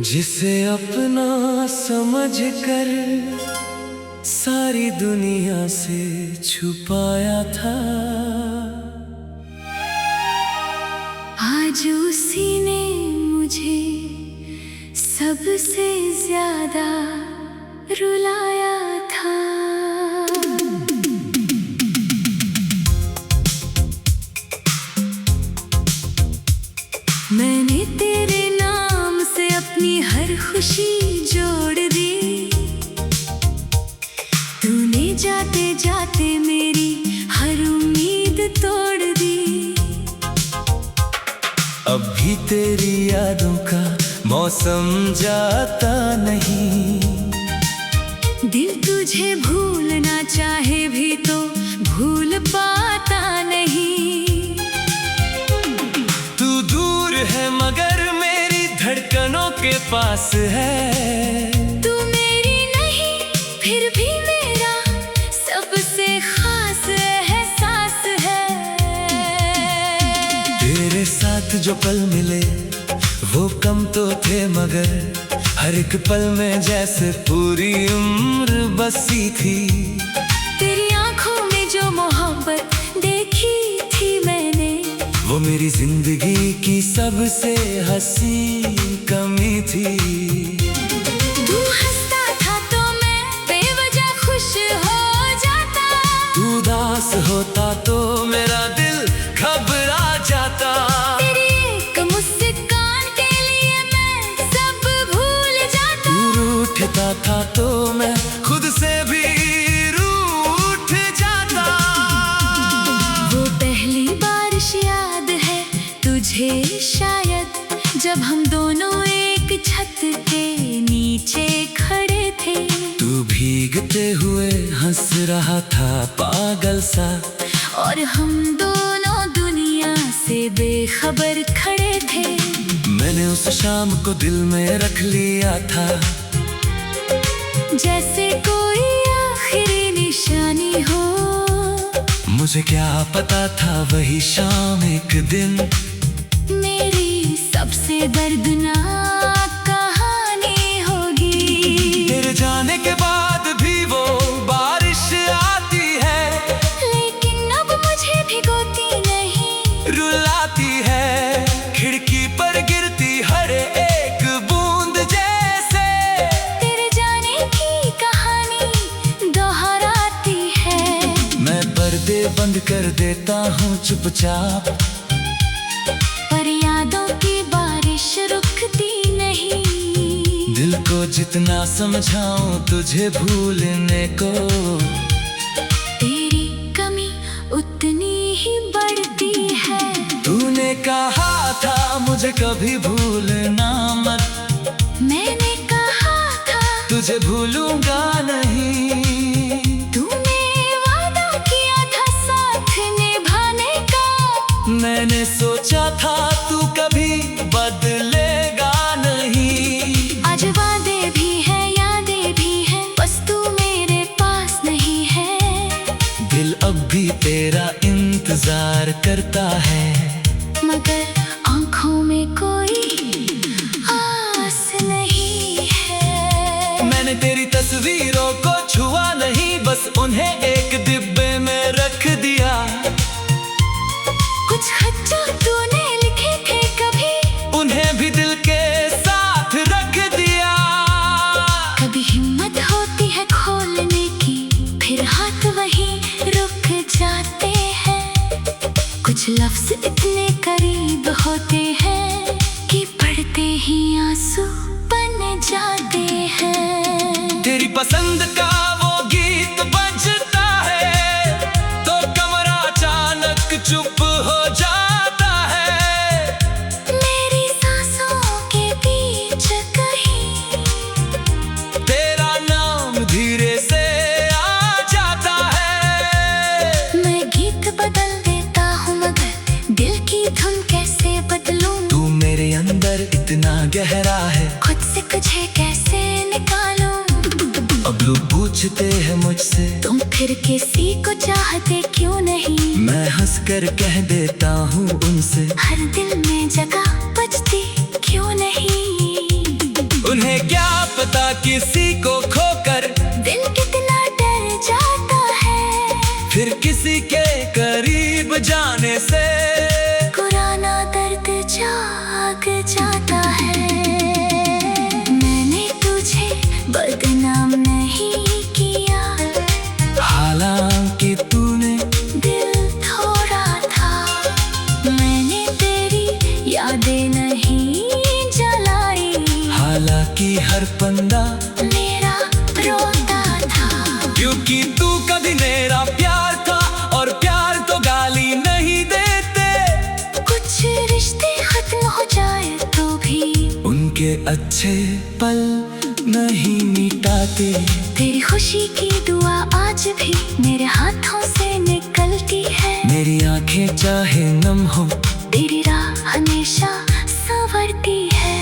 जिसे अपना समझ कर सारी दुनिया से छुपाया था, आज उसी ने मुझे सबसे ज्यादा रुलाया था। मैंने तेरे नाम से अपनी हर खुशी जोड़ दी, तूने जाते जाते मेरी हर उम्मीद तोड़ दी। अब भी तेरी यादों का मौसम जाता नहीं, दिल तुझे भूलना चाहे भी तो भूल पाता नहीं। तू दूर है मगर मेरी धड़कनों के पास है, तू मेरी नहीं फिर भी मेरा सबसे खास एहसास है। तेरे साथ जो पल मिले वो कम तो थे, मगर हर एक पल में जैसे पूरी उम्र बसी थी। तेरी आंखों में जो मोहब्बत देखी थी मैंने, वो मेरी जिंदगी की सबसे हंसी कमी थी। तू हंसता था तो मैं बेवजह खुश हो जाता, तू उदास होता तो मेरा दिल घबरा जाता। तेरी एक मुस्कान के लिए मैं सब भूल जाता, तू रूठता था तो मैं खुद से भी रूठ जाता। वो पहली बारिश याद है तुझे शायद, जब हम दोनों एक छत के नीचे खड़े थे। तू भीगते हुए हंस रहा था पागल सा, और हम दोनों दुनिया से बेखबर खड़े थे। मैंने उस शाम को दिल में रख लिया था, जैसे कोई आखिरी निशानी हो। मुझे क्या पता था वही शाम एक दिन मेरी सबसे दर्दनाक कहानी होगी। तेरे जाने के बाद भी वो बारिश आती है, लेकिन अब मुझे भिगोती नहीं, रुलाती है। खिड़की पर गिरती हर एक बूंद जैसे तेरे जाने की कहानी दोहराती है। मैं पर्दे बंद कर देता हूँ चुपचाप, पर यादों की बारिश रुकती नहीं। दिल को जितना समझाऊं तुझे भूलने को, तेरी कमी उतनी ही बढ़ती है। तूने कहा था मुझे कभी भूलना मत, मैंने कहा था तुझे भूलूंगा नहीं। तूने वादा किया था साथ निभाने का, मैंने सोचा था तू कभी बदलेगा नहीं। आज वादे भी है यादें भी हैं, बस तू मेरे पास नहीं है। दिल अब भी तेरा इंतजार करता है, मगर आंखों में कोई आस नहीं है। मैंने तेरी तस्वीरों को छुआ नहीं, बस उन्हें एक डिब्बे में रख दिया। कुछ खत जो तूने लिखे थे कभी, उन्हें भी दिल के साथ रख दिया। कभी हिम्मत होती है खोलने की, फिर हाथ वहीं रुक जाते हैं। कुछ लफ्ज इतने करीब होते हैं कि पढ़ते ही आंसू बन जाते हैं। तेरी पसंद का वो गीत बजता है तो कमरा अचानक चुप हो जाता है। मेरी सांसों के बीच कहीं तेरा नाम धीरे से आ जाता है। मैं गीत बदल देता हूँ मगर दिल की धुन कैसे बदलूं। तू मेरे अंदर इतना गहरा है, खुद से तुझे कैसे निकालूं। अब लुबू पूछते हैं मुझसे तुम फिर किसी को चाहते क्यों नहीं। मैं हंस कर कह देता हूँ उनसे हर दिल में जगह बचती क्यों नहीं। उन्हें क्या पता किसी को खोकर दिल कितना डर जाता है। फिर किसी के करीब जाने से पुराना दर्द जाग जाता है। मैंने तुझे बदनाम नहीं किया, हालांकि तूने दिल थोड़ा था। मैंने तेरी यादें नहीं जलाई, हालांकि हर पंदा मेरा रोता था। क्योंकि तू कभी मेरा प्यार था और प्यार तो गाली नहीं देते। कुछ रिश्ते खत्म हो जाए तो भी उनके अच्छे पल नहीं मिटाते। तेरी खुशी की दुआ आज भी मेरे हाथों से निकलती है। मेरी आंखें चाहे नम हो, तेरी राह हमेशा संवरती है।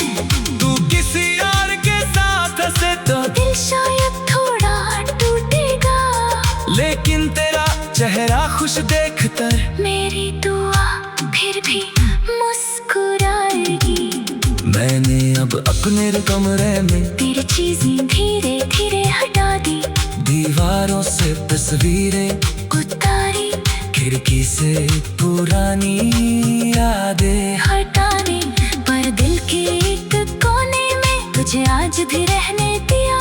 तू किसी और के साथ हंसे तो दिल शायद थोड़ा टूटेगा, लेकिन तेरा चेहरा खुश देखकर मेरी दुआ फिर भी मुस्कुराएगी। मैंने अब अपने कमरे में तेरी चीजें धीरे धीरे हटा दी, दीवारों से तस्वीरें उतारी, खिड़की से पुरानी यादें। हटाने पर दिल के एक कोने में तुझे आज भी रहने दिया।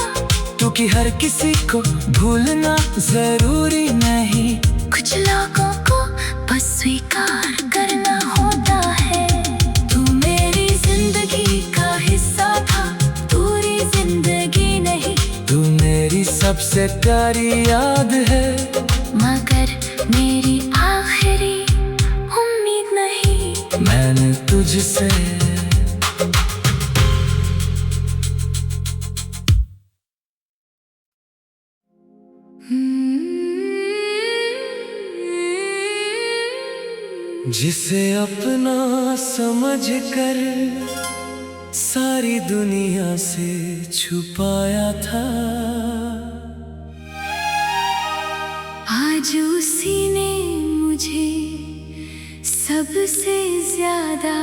क्योंकि हर किसी को भूलना जरूरी नहीं। कुछ लोगों को बस स्वीकार करना होता है। तू मेरी जिंदगी का हिस्सा था, पूरी जिंदगी नहीं। तू मेरी सबसे प्यारी याद है, मगर मेरी आखिरी उम्मीद नहीं। मैंने तुझसे जिसे अपना समझ कर सारी दुनिया से छुपाया था, आज उसी ने मुझे सबसे ज्यादा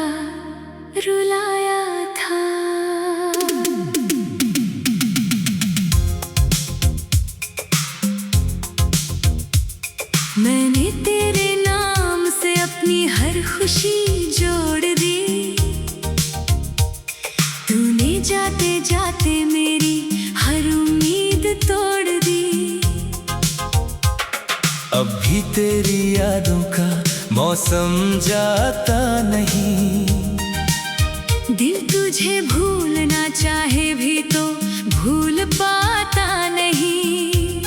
रुलाया था। मैंने तेरे नाम से अपनी हर खुशी जोड़ दी। तूने जाते जाते मेरी हर उम्मीद तोड़ दी। अब भी तेरी यादों का मौसम जाता नहीं। दिल तुझे भूलना चाहे भी तो भूल पाता नहीं।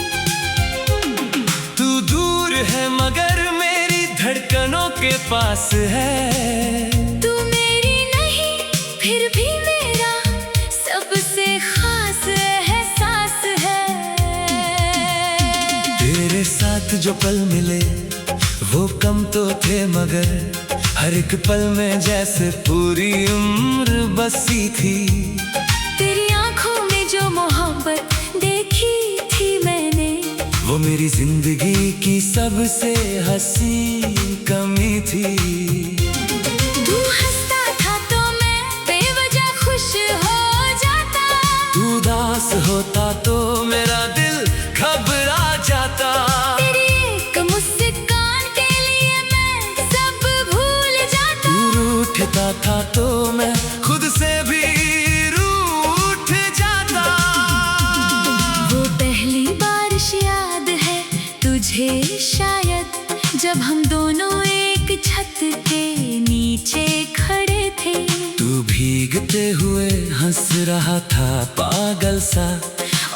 तू दूर है मगर मेरी धड़कनों के पास है। तू मेरी नहीं फिर भी मेरा सबसे खास एहसास है। तेरे साथ जो पल मिले वो कम तो थे, मगर हर एक पल में जैसे पूरी उम्र बसी थी। तेरी आंखों में जो मोहब्बत देखी थी मैंने, वो मेरी जिंदगी की सबसे हंसी कमी थी। तू हंसता था तो मैं बेवजह खुश हो जाता। तू उदास होता तो मेरा दिल घबरा जाता। तेरी एक मुस्कान के लिए मैं सब भूल जाता। तू रूठता था तो मैं खुद से भी रूठ जाता। वो पहली बारिश याद है तुझे शायद, जब हम दोनों एक छत के नीचे खड़े थे। तू भीगते हुए हंस रहा था पागल सा,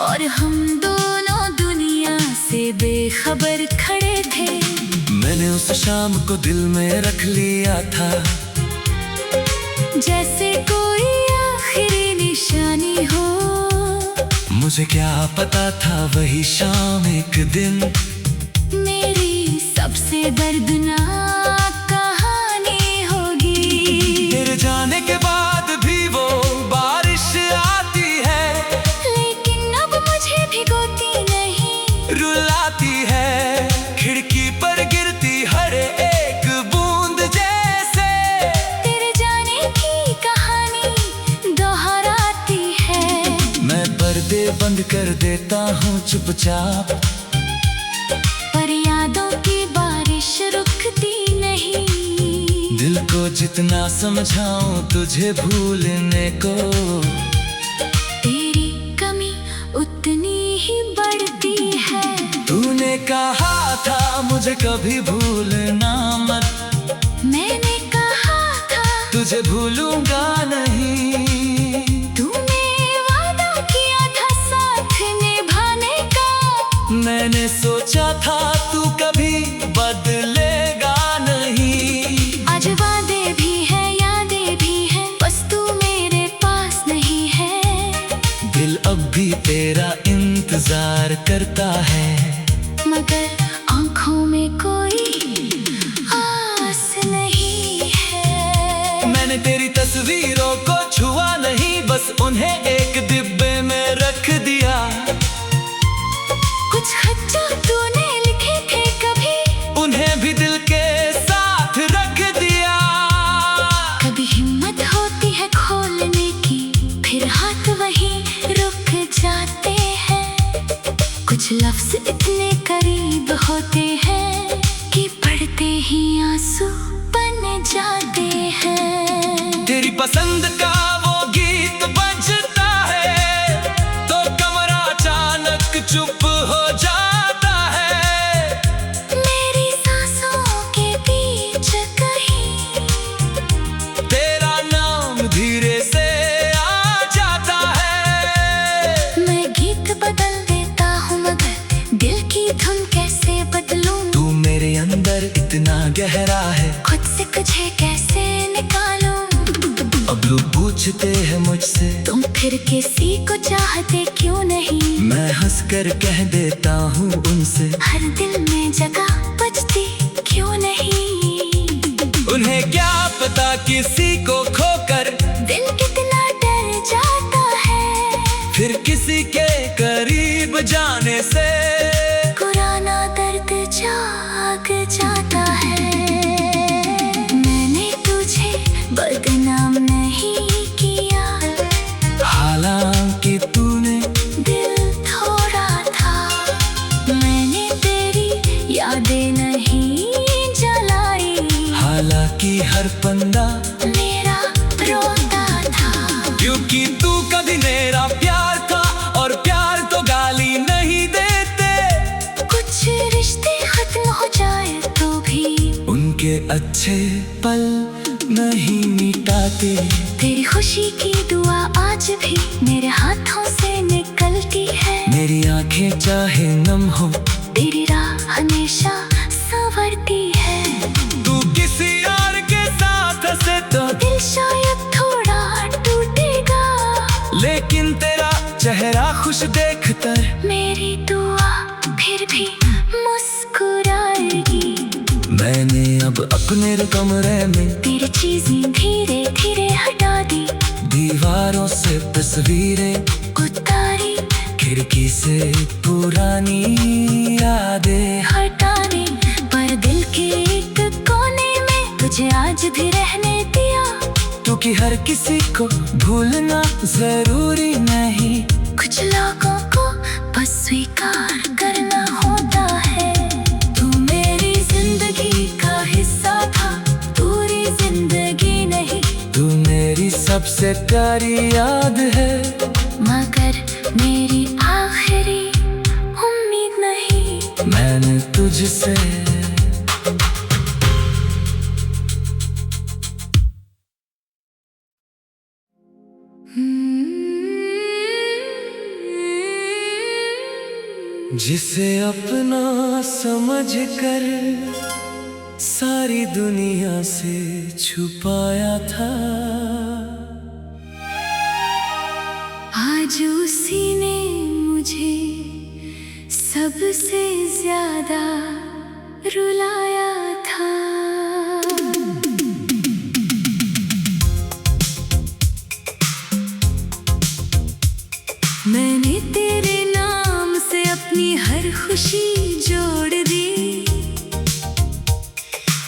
और हम दोनों दुनिया से बेखबर खड़े थे। मैंने उस शाम को दिल में रख लिया था, जैसे कोई आखिरी निशानी हो। मुझे क्या पता था वही शाम एक दिन मेरी सबसे दर्दनाक कहानी होगी। तेरे जाने के बाद भी वो बारिश आती है, लेकिन अब मुझे भिगोती नहीं। बंद कर देता हूँ चुपचाप, पर यादों की बारिश रुकती नहीं। दिल को जितना समझाऊं तुझे भूलने को, तेरी कमी उतनी ही बढ़ती है। तूने कहा था मुझे कभी भूलना मत, मैंने कहा था तुझे भूलूंगा नहीं। तूने वादा किया था साथ निभाने का, मैंने सोचा था तू कभी बदलेगा नहीं। आज वादे भी है यादें भी है, बस तू मेरे पास नहीं है। दिल अब भी तेरा इंतजार करता है, मगर आंखों में कोई आस नहीं है। मैंने तेरी तस्वीरों को छुआ नहीं, बस उन्हें एक डिब्बे में रख दिया। कुछ खत जो तूने लिखे थे कभी, उन्हें भी दिल के साथ रख दिया। कभी हिम्मत होती है खोलने की, फिर हाथ वहीं रुक जाते हैं। कुछ लफ्ज इतने करीब होते हैं कि पढ़ते ही आंसू बन जाते हैं। तेरी पसंद का वो गीत बजता है तो कमरा अचानक चुप हो जाता है। मेरी सांसों के बीच कहीं तेरा नाम धीरे से आ जाता है। मैं गीत बदल देता हूँ, मगर दिल की धुन कैसे बदलूं। तू मेरे अंदर इतना गहरा है, खुद से तुझे कैसे निकालूं। अब लोग पूछते हैं मुझसे तुम फिर किसी को चाहते क्यों नहीं। मैं हंस कर कह देता हूँ उनसे, हर दिल में जगह बचती क्यों नहीं। उन्हें क्या पता किसी को खोकर दिल कितना डर जाता है, फिर किसी के करीब जाने से पुराना दर्द जाग जाता है। मैंने तुझे बदनाम नहीं किया, हालांकि तूने दिल थोड़ा था। मैंने तेरी यादें नहीं जलाई, हालांकि हर पंदा मेरा रोता था। क्योंकि तू कभी मेरा प्यार था, और प्यार तो गाली नहीं देते। कुछ रिश्ते खत्म हो जाए तो भी उनके अच्छे पल नहीं मिटाते। तेरी खुशी की दुआ आज भी मेरे हाथों से निकलती है। मेरी आंखें चाहे नम हो, तेरी राह हमेशा संवरती है। तू किसी और के साथ हंसे तो दिल शायद थोड़ा टूटेगा, लेकिन तेरा चेहरा खुश देखकर मेरी दुआ फिर भी मुस्कुराएगी। मैंने अब अपने कमरे में तेरी चीजें धीरे धीरे हटा दी, दीवारों से तस्वीरें उतारी, खिड़की से पुरानी यादें। हटाने पर दिल के एक कोने में तुझे आज भी रहने दिया। क्योंकि हर किसी को भूलना जरूरी नहीं, कुछ लोगों को बस स्वीकार करना होता है। तू मेरी जिंदगी का हिस्सा था, पूरी जिंदगी नहीं। तू मेरी सबसे प्यारी याद है, मगर मेरी आखिरी उम्मीद नहीं। मैंने तुझसे जिसे अपना समझ कर सारी दुनिया से छुपाया था, आज उसी ने मुझे सबसे ज्यादा रुलाया था। मैंने तेरे नाम से अपनी हर खुशी जोड़ दी,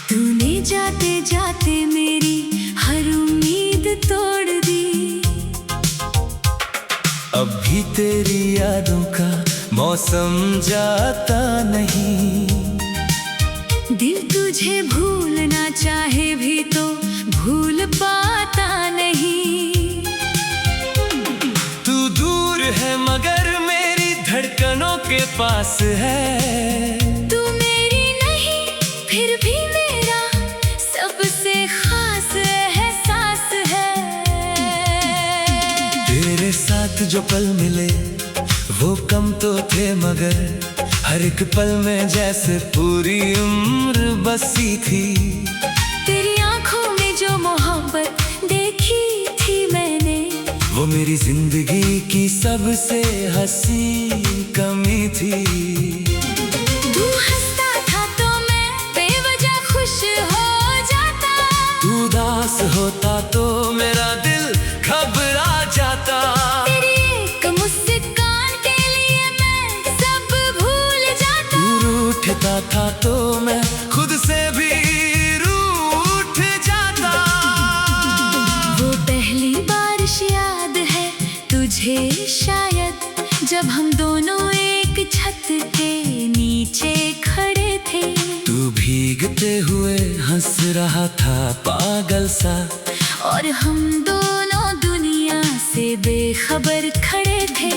तूने जाते जाते मेरी हर उम्मीद तोड़ दी। अब भी तेरी यादों का मौसम जाता नहीं। दिल तुझे भूलना चाहे भी तो भूल पाता नहीं। तू दूर है मगर मेरी धड़कनों के पास है। तू मेरी नहीं फिर भी मेरा सबसे खास एहसास है। तेरे साथ जो पल मिले वो कम तो थे मगर हर एक पल में जैसे पूरी उम्र बसी थी। तेरी आंखों में जो मोहब्बत देखी थी मैंने, वो मेरी जिंदगी की सबसे हसीन कमी थी। तू हंसता था तो मैं बेवजह खुश हो जाता। तू उदास होता तो मेरा दिल घबरा जाता। तेरी एक मुस्कान के लिए मैं सब भूल जाता। तू रूठता था तो मैं खुद से भी रूठ जाता। वो पहली बारिश याद है तुझे शायद, जब हम दोनों एक छत के नीचे खड़े थे। तू भीगते हुए हंस रहा था पागल सा, और हम दोनों दुनिया से बेखबर खड़े थे।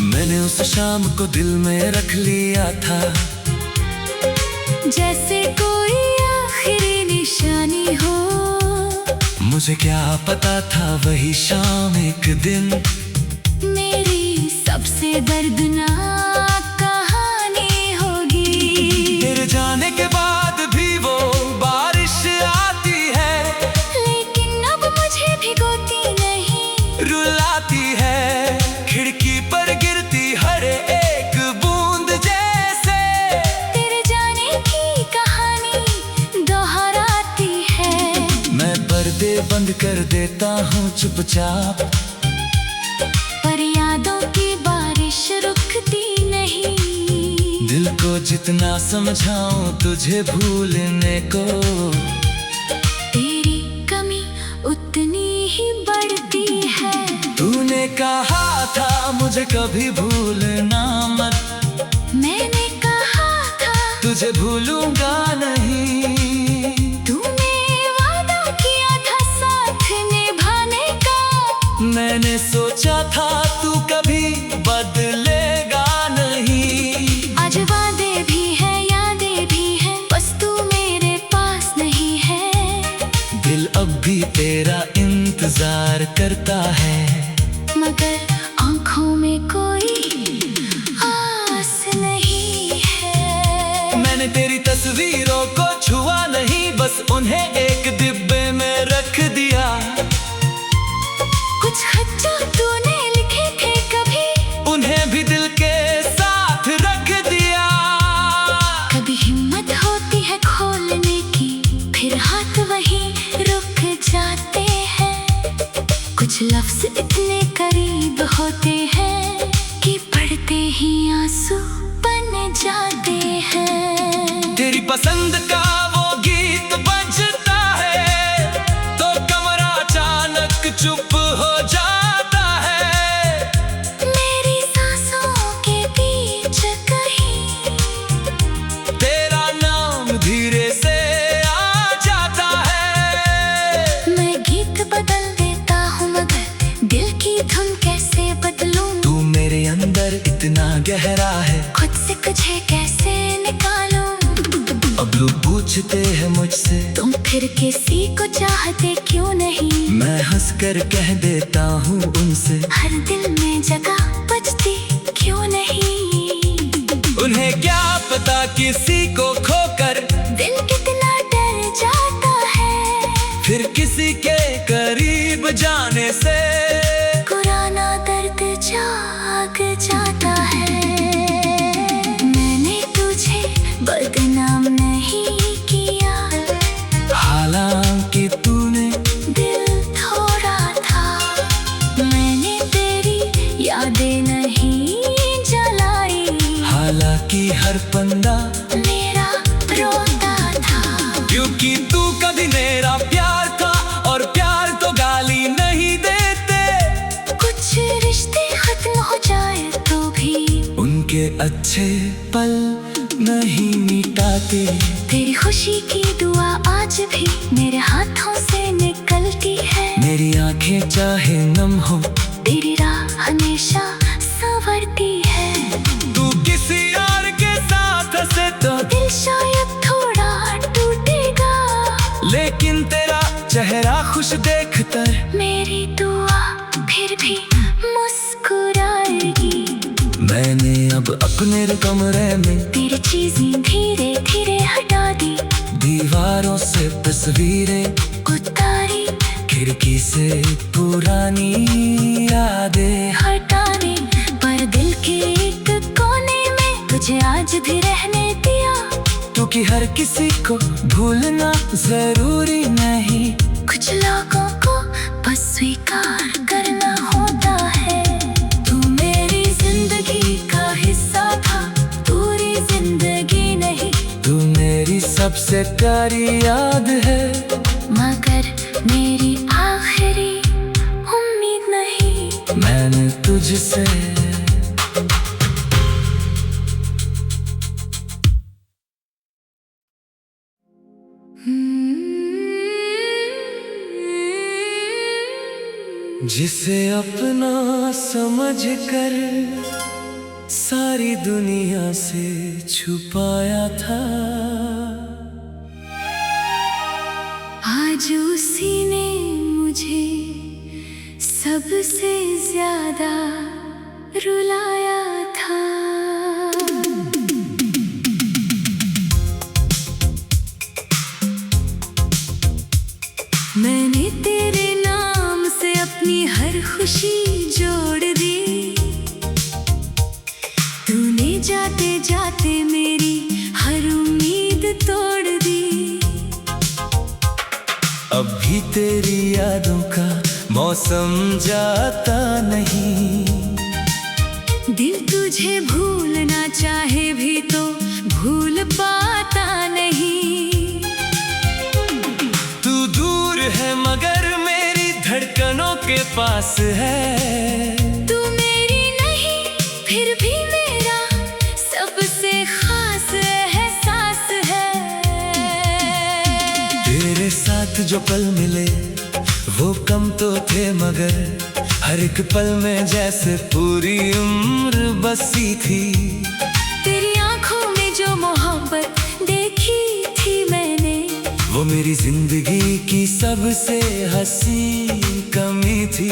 मैंने उस शाम को दिल में रख लिया था, जैसे कोई आखिरी निशानी हो। मुझे क्या पता था वही शाम एक दिन मेरी सबसे दर्दनाक कहानी होगी। तेरे जाने के बाद भी वो बारिश आती है, लेकिन अब मुझे भिगोती नहीं, रुलाती है। खिड़की पर गिरती हर एक बूंद जैसे तेरे जाने की कहानी दोहराती है। मैं पर्दे बंद कर देता हूँ चुपचाप, पर यादों की बारिश रुकती नहीं। दिल को जितना समझाऊं तुझे भूलने को, तेरी कमी उतनी ही बढ़ती है। तूने कहा था मुझे कभी भूलना मत, मैंने कहा था तुझे भूलूंगा नहीं। तूने वादा किया था साथ निभाने का। मैंने सोचा था तू कभी बदलेगा नहीं। आज वादे भी है यादें भी हैं, बस तू मेरे पास नहीं है। दिल अब भी तेरा इंतजार करता है, मगर आंखों में कोई आस नहीं है। मैंने तेरी तस्वीरों को छुआ नहीं, बस उन्हें एक डिब्बे में रख दिया। कुछ खत जो तूने लिखे थे कभी, उन्हें भी दिल के साथ रख दिया। कभी हिम्मत होती है खोलने की, फिर हाथ वहीं रुक जाते हैं। कुछ लफ्ज इतने करीब होते हैं कि पढ़ते ही आंसू बन जाते हैं। तेरी पसंद का वो गीत बजता है तो कमरा अचानक चुप हो जाता है। मेरी सांसों के बीच कहीं तेरा नाम धीरे से आ जाता है। मैं गीत बदल देता हूँ मगर दिल की धुन कैसे बदलूं। तू मेरे अंदर इतना गहरा है, खुद से तुझे कैसे निकालूं। अब लोग पूछते हैं मुझसे तुम फिर किसी को चाहते क्यों नहीं। मैं हंस कर कह देता हूँ उनसे, हर दिल में जगह बचती क्यों नहीं। उन्हें क्या पता किसी को खोकर दिल कितना डर जाता है, फिर किसी के करीब जाने से पुराना दर्द जाग जाता है। मैंने तुझे बदनाम नहीं किया, हालांकि तूने दिल थोड़ा था। मैंने तेरी यादें नहीं जलाई, हालांकि हर पंदा मेरा रोता था। क्योंकि तू कभी मेरा प्यार था और प्यार तो गाली नहीं देते। कुछ रिश्ते खत्म अच्छे पल नहीं मिटाते। तेरी खुशी की दुआ आज भी मेरे हाथों से निकलती है। मेरी आंखें चाहे नम हो, तेरी राह हमेशा संवरती है। तू किसी और के साथ हंसे तो दिल शायद थोड़ा टूटेगा, लेकिन तेरा चेहरा खुश देखकर मेरी दुआ फिर भी मुस्कुराएगी। मैंने अब अपने कमरे में तेरी चीजें धीरे धीरे हटा दी, दीवारों से तस्वीरें उतारी, खिड़की से पुरानी यादें हटाने पर दिल के एक कोने में तुझे आज भी रहने दिया। क्योंकि हर किसी को भूलना जरूरी नहीं। कुछ लोगों को बस स्वीकार करना होता है। तू मेरी जिंदगी का हिस्सा था, पूरी जिंदगी नहीं। तू मेरी सबसे प्यारी याद है, मगर मेरी आखिरी उम्मीद नहीं। मैंने तुझसे जिसे अपना समझ कर सारी दुनिया से छुपाया था, आज उसी ने मुझे सबसे ज्यादा रुलाया था। मैंने तेरे नाम से अपनी हर खुशी जोड़ दी। तूने जाते जाते मेरी हर उम्मीद तोड़ दी। अब भी तेरी यादों का मौसम जाता नहीं। दिल तुझे भूलना चाहे भी तो भूल पाता नहीं। तू दूर है मगर मेरी धड़कनों के पास है। तू मेरी नहीं फिर भी मेरा सबसे खास एहसास है। तेरे साथ जो पल मिले वो कम तो थे, मगर हर एक पल में जैसे पूरी उम्र बसी थी। तेरी आंखों में जो मोहब्बत देखी थी मैंने, वो मेरी जिंदगी की सबसे हंसी कमी थी।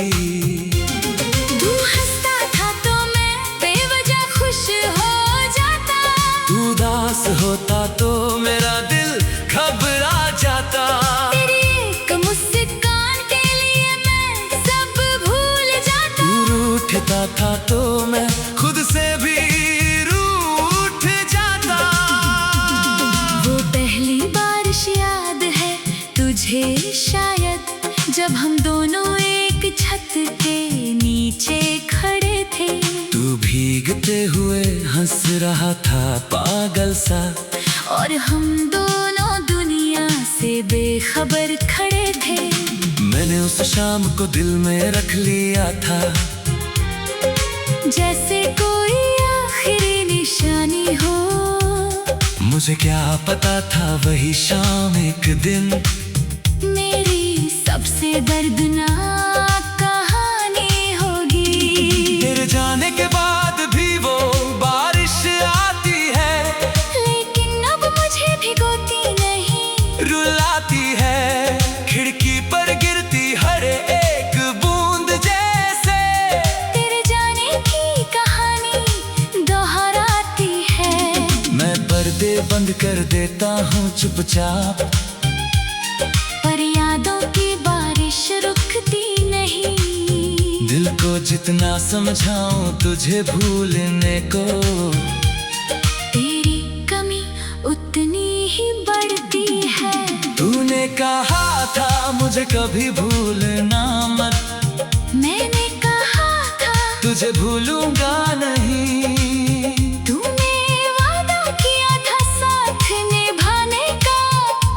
तू हंसता था तो मैं बेवजह खुश हो जाता। तू उदास होता तो मेरा दिल घबरा जाता। तेरी एक मुस्कान के लिए मैं सब भूल जाता। तू रूठता था तो मैं खुद से भी रूठ जाता। वो पहली बारिश याद है तुझे शायद, जब हम दोनों एक छत के नीचे खड़े थे। तू भीगते हुए हंस रहा था पागल सा, और हम दोनों दुनिया से बेखबर खड़े थे। मैंने उस शाम को दिल में रख लिया था, जैसे कोई आखिरी निशानी हो। मुझे क्या पता था वही शाम एक दिन मेरी सबसे दर्दनाक कहानी होगी। तेरे जाने के बाद भी वो बारिश आती है, लेकिन अब मुझे भिगोती नहीं, रुलाती है। खिड़की पर गिरती हर एक बूंद जैसे तेरे जाने की कहानी दोहराती है। मैं पर्दे बंद कर देता हूँ चुपचाप, पर यादों की बारिश रुकती नहीं। दिल को जितना समझाऊं तुझे भूलने को, तेरी कमी उतनी ही बढ़ती है। तूने कहा था मुझे कभी भूलना मत, मैंने कहा था तुझे भूलूंगा नहीं। तूने वादा किया था साथ निभाने का।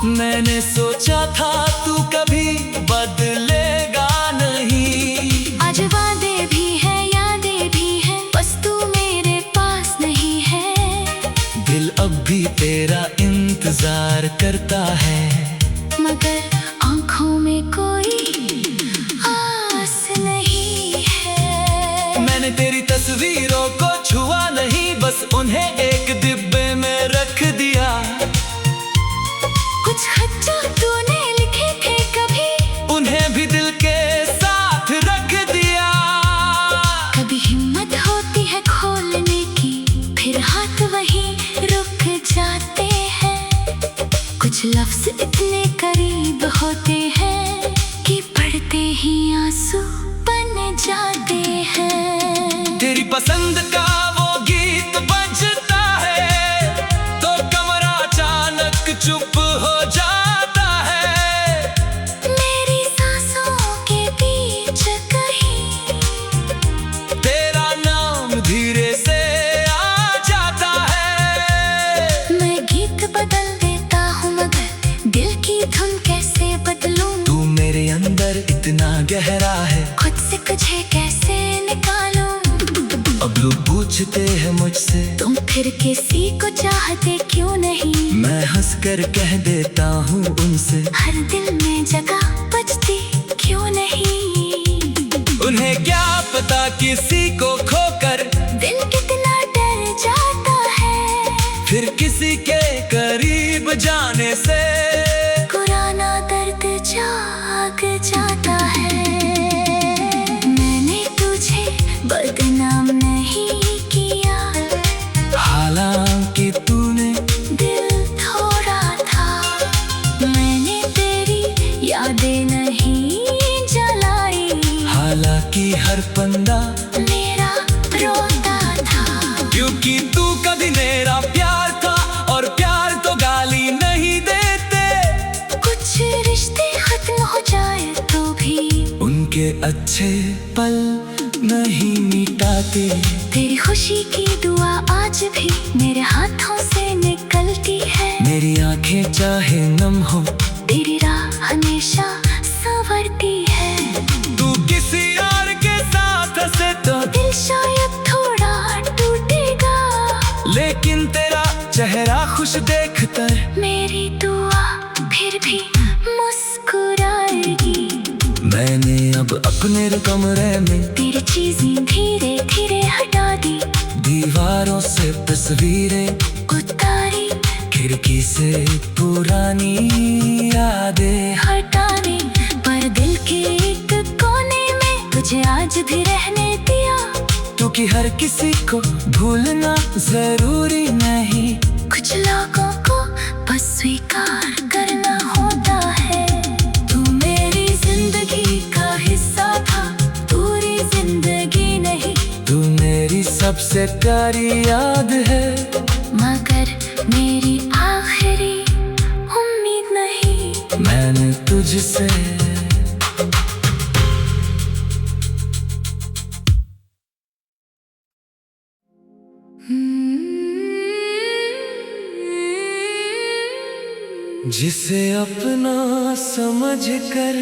मैंने सोचा था तू कभी बदलेगा नहीं। आज वादे भी है यादें भी है, बस तू मेरे पास नहीं है। इंतजार करता है, मगर आंखों में कोई आस नहीं है। मैंने तेरी तस्वीरों को छुआ नहीं, बस उन्हें एक डिब्बे में रख दिया। कुछ खत जो तूने लिखे थे कभी, उन्हें भी दिल के साथ रख दिया। कभी हिम्मत होती है खोलने की, फिर हाथ वहीं रुक जाते हैं। कुछ लफ्ज इतने करीब होते हैं कि पढ़ते ही आंसू बन जाते हैं। तेरी पसंद का वो गीत बजता है तो कमरा अचानक चुप हो जाता है। मेरी सांसों के बीच कहीं तेरा नाम धीरे से आ जाता है। मैं गीत बदल देता हूँ, मगर दिल की धुन कैसे बदलूं? तू मेरे अंदर इतना गहरा है, खुद से तुझे कैसे निकालूं? अब लोग पूछते हैं मुझसे, तुम फिर किसी को चाहते क्यों नहीं? मैं हंस कर कह देता हूँ उनसे, हर दिल में जगह बचती क्यों नहीं? उन्हें क्या पता किसी को खोकर दिल कितना डर जाता है, फिर किसी के करीब जाने से पुराना दर्द जाग जाता है। मैंने तुझे बदनाम नहीं किया, हालांकि तूने दिल थोड़ा था। मैंने तेरी यादें नहीं जलाई, हालांकि हर पंदा मेरा रोता था। क्योंकि तू कभी मेरा प्यार था, और प्यार तो गाली नहीं देते। कुछ रिश्ते खत्म हो जाए तो भी उनके अच्छे पल नहीं मिटाते। तेरी खुशी की दुआ आज भी मेरे हाथों से निकलती है। मेरी आंखें चाहे नम हो, तेरी राह हमेशा संवरती है। तू किसी और के साथ हंसे तो दिल शायद थोड़ा टूटेगा, लेकिन तेरा चेहरा खुश देखकर मेरी दुआ फिर भी मुस्कुराएगी। मैंने अब अपने कमरे में तेरी चीजें धीरे धीरे हटा दी, दीवारों से तस्वीरें उतारी, खिड़की से पुरानी यादें। हटाने पर दिल के एक कोने में तुझे आज भी रहने दिया। क्योंकि हर किसी को भूलना जरूरी नहीं, कुछ लोगों को बस स्वीकार करना होता है। तू मेरी जिंदगी का हिस्सा था, पूरी जिंदगी नहीं। तू मेरी सबसे प्यारी याद है, मगर मेरी आखिरी उम्मीद नहीं। मैंने तुझसे जिसे अपना समझ कर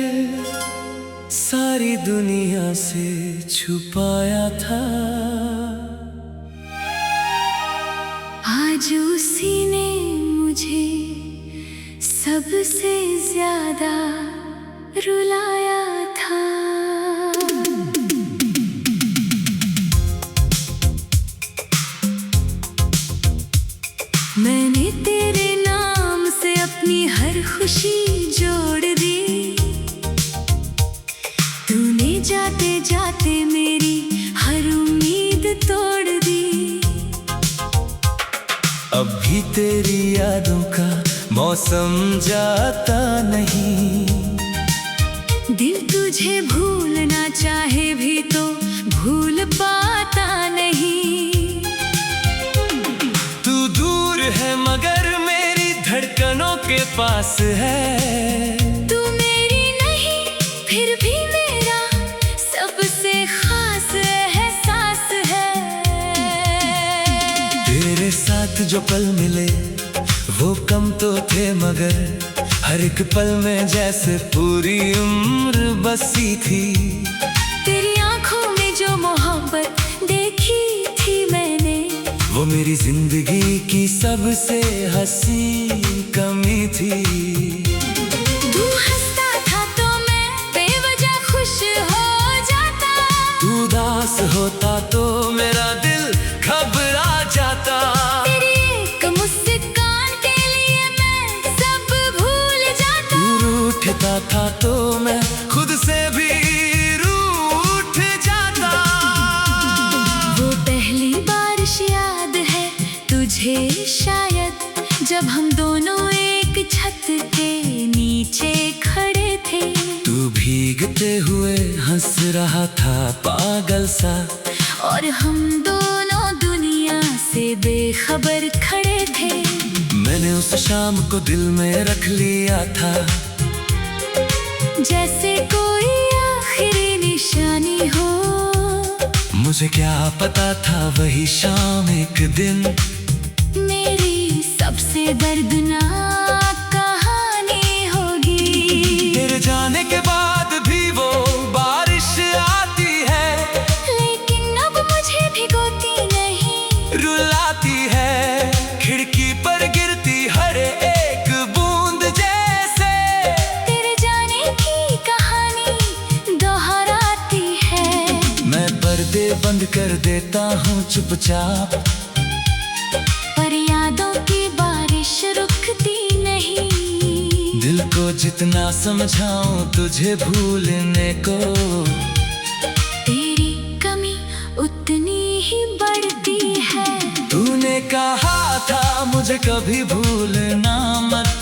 सारी दुनिया से छुपाया था, आज उसी ने मुझे सबसे ज्यादा रुलाया था। मैंने तेरे नाम से अपनी हर खुशी जोड़ दी, तूने जाते जाते मेरी हर उम्मीद तोड़ दी। अब भी तेरी यादों का मौसम जाता नहीं। दिल तुझे भूलना चाहे भी तो भूल पाता नहीं। तू दूर है मगर मेरी धड़कनों के पास है। तू मेरी नहीं फिर भी मेरा सबसे खास एहसास है। तेरे साथ जो पल मिले वो कम तो थे, मगर हर एक पल में जैसे पूरी उम्र बसी थी। तेरी आंखों में जो मोहब्बत देखी थी मैंने, वो मेरी जिंदगी की सबसे हसीन कमी थी। तू हंसता था तो मैं बेवजह खुश हो जाता, तू उदास होता तो मेरा दिल घबरा जाता। तेरी एक मुस्कान के लिए मैं सब भूल जाता। तू रूठता था तो मैं खुद से भी रूठ जाता। वो पहली बारिश याद है तुझे शायद, जब हम दोनों एक छत के नीचे खड़े थे। तू भीगते हुए हंस रहा था पागल सा, और हम दोनों दुनिया से बेखबर खड़े थे। मैंने उस शाम को दिल में रख लिया था, जैसे कोई आखिरी निशानी हो। मुझे क्या पता था वही शाम एक दिन मेरी सबसे दर्दनाक कहानी होगी। तेरे जाने के बाद भी वो बारिश आती है, लेकिन अब मुझे भिगोती नहीं, रुलाती है। खिड़की पर गिरती हर एक बूंद जैसे तेरे जाने की कहानी दोहराती है। मैं पर्दे बंद कर देता हूँ चुपचाप, पर यादों की बारिश रुकती नहीं। दिल को जितना समझाऊं तुझे भूलने को, तेरी कमी उतनी ही बढ़ती है। तूने कहा था मुझे कभी भूलना मत,